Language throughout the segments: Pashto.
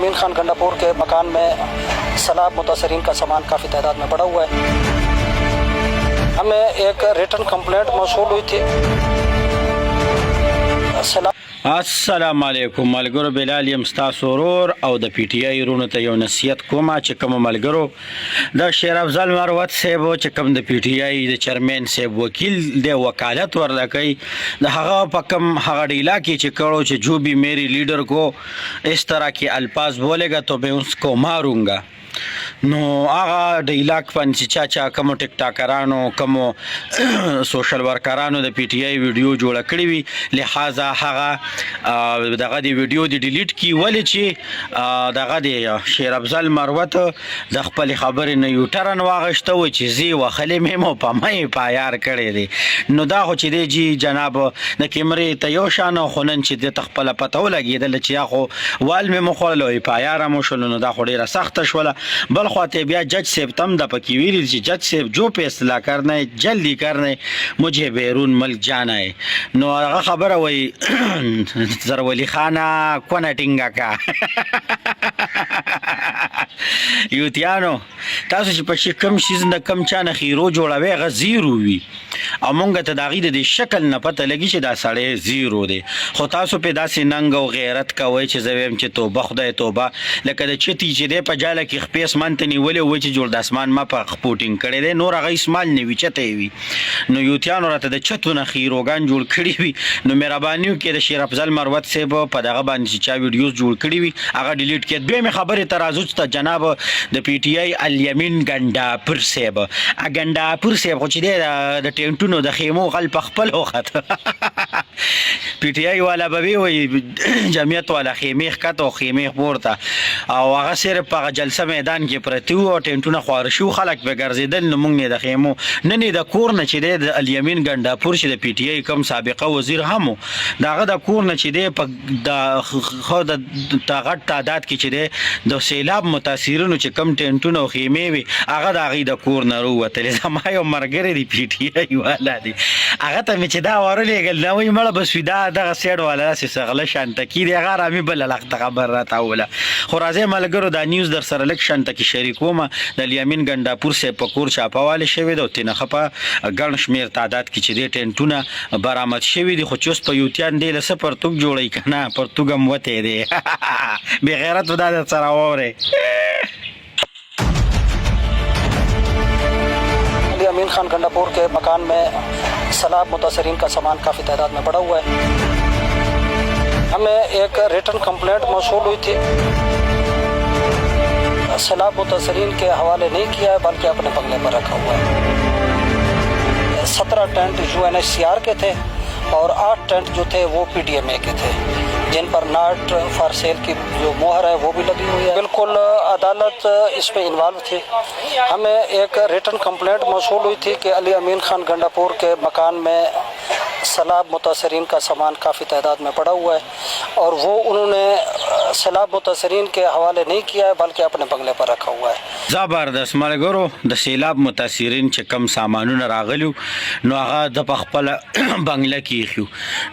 अमीन खान गंडापुर के मकान में सैलाब मुतासरीन का सामान काफ़ी तादाद में पड़ा हुआ है। हमें एक रिटन कंप्लेंट मौसूल हुई थी। السلام علیکم ملګرو، بلال یم ستاسو ورور او د پی ټی آی ورونو ته یو نصیحت کوم چې کوم ملګرو د شیر افضل مروت صاحب چې کوم د پی ټی آی د چیرمن صاحب وکیل د وکالت ورلکې د هغه په کوم هغه ډیلا کې چې کړو چې جو بھی میری لیڈر کو اس طرح کے الفاظ بولے گا تو میں اس کو ماروں گا. نو هغه د علاق پنځ چا کوم ټیک ټاکرانو کوم سوشل ورکرانو د پی ټی آی ویډیو جوړ کړی وی، لہذا هغه دغه دی ویډیو دی ډیلیټ کی ولې چې دغه دی شیر افضل مروت د خپل خبرې نه یو ټرن واغشته و چې زی وخلې مې مو په مې پایار کړی دی. نو دا خو چې دی جی جناب د کیمرې ته یو شانه خونن چې د خپل پته ولګیدل چې خو وال مې مخولو پایار مو شول. نو دا خو ډیره سخت شوله. بل خواته بیا جج صاحب تم د پکی ویلی چې جج صاحب جو فیصلہ کرنا ہے جلدی کرنا ہے مجھے بیرون ملک جانا ہے. نو هغه خبره وای زرولی خانه کونه ټینګه کا یوتیانو تاسو چې په کم شیز نه کم چانه خیرو جوړوي غ زیرو وی او مونږ ته داغي د شکل نه پته لګی چې دا سړی زیرو دی، خو تاسو په داسې ننګ او غیرت کوي چې زویم چې توبه خدای توبه لکه د چتی چې دی په جاله کې خپېس منتنی ولې و چې جوړ د اسمان ما په خپوټینګ کړي دی، نور هغه اسمال نه وی چته وی. نو یوتیانو راته د چتونه خیروګان جوړ کړي وی. نو مهرباني کې د شیر افضل مروت صاحب په دغه باندې چې چا ویډیوز جوړ کړي وی هغه ډیلیټ کړي. دوی مې خبره ترازو ته جناب د پی ټی آی الیمین ګنڈاپور صاحب ګنڈاپور صاحب خو چې دی د ټینټونو د خیمو غل په خپل وخت پی ټی آی والا به وي جمعیت والا خیمه ښکته او خیمه پورته او هغه صرف په جلسه میدان کې پرتی وو او ټینټونه خوار شو خلک به ګرځیدل. نو موږ نه د خیمو نه د کور نه چې دی د الیمین ګنډاپور چې د پی ټی آی کوم سابقه وزیر هم دغه د کور نه چې دی په د خو د غټ تعداد کې چې دی د سیلاب متاثرینو چې کم ټینټونه او خیمې وي هغه د هغې د کور نه راووتلې. زما یو ملګری دی پی ټی آی والا دی، هغه ته مې چې دا ورولېږل نه وایي مړه بس وي دا دغه سیډ والا داسې سغله شانته کې دی، هغه رامي بله لخته خبر راته اوله. خو راځئ ملګرو دا نیوز در سره لږ شانته کې شریکوم. د الیمین ګنډاپور صاحب په کور چاپهوالی شوې ده او تېنه ښه په ګڼ شمېر تعداد کې چې دی ټینټونه برآمد شوي دي. خو چې اوس په یوتیان دی له څه پرتوګ جوړوي که نه پرتوګ هم وتی دی بې غیرت دا در سره واورئ. अमीन खान गंडापुर के मकान में सैलाब मुतासरीन का सामान काफ़ी तादाद में पड़ा हुआ है। हमें एक रिटन कंप्लेंट मौसूल हुई थी। सैलाब मुतासरीन के हवाले नहीं किया है बल्कि अपने बंगले पर रखा हुआ है। 17 टेंट UNHCR के थे और 8 टेंट जो थे वो PDMA के थे जिन पर नॉट फॉर सेल की जो मोहर है वो भी लगी हुई है। बिल्कुल अदालत इसमें इन्वॉल्व थी। हमें एक रिटन कंप्लेंट मौसूल हुई थी कि अली अमीन खान गंडापुर के मकान में सैलाब मुतासरीन का सामान काफ़ी तादाद में पड़ा हुआ है और वो उन्होंने सैलाब मुतासरीन के हवाले नहीं किया है बल्कि अपने बंगले पर रखा हुआ है. زبردست ملګرو د سیلاب متاثرین چې کم سامانونه راغلیو نو هغه د خپل بنگله کې ایښیو.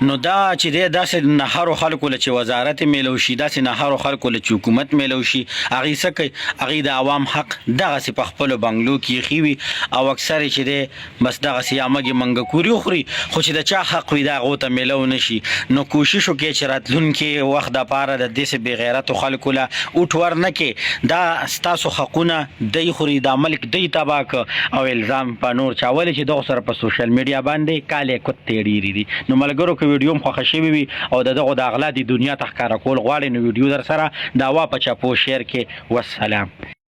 نو دا چې دی داسې نهرو خلکو له چې وزارت میلو شي داسې نهرو خلکو له چې حکومت میلو شي هغې څه کوي هغې د عوام حق دغسې په خپلو بنګلو کې ایښي وي او اکثر یې چې دی بس دغسې یا مګې منګکوري وخوري خو چې د چا حق وي د هغو ته میلو نه شي. نو کوشش وکړئ چې راتلونکي وخت دپاره د داسې بې غیرتو خلکو له اوټ ور نه کړې. دا ستاسو حقونه دی خوري دا ملک دی تباه که او الزام په نور چاولی چې دغو سره په سوشل میډیا باندې کالې کتې ډېرې دي. نو ملګرو که ویډیو هم خوښه شوې وي او د دغو د اغلا د دنیا ته ښکاره کول غواړئ نو ویډیو در سره دا وا په چاپو شیر کې. والسلام.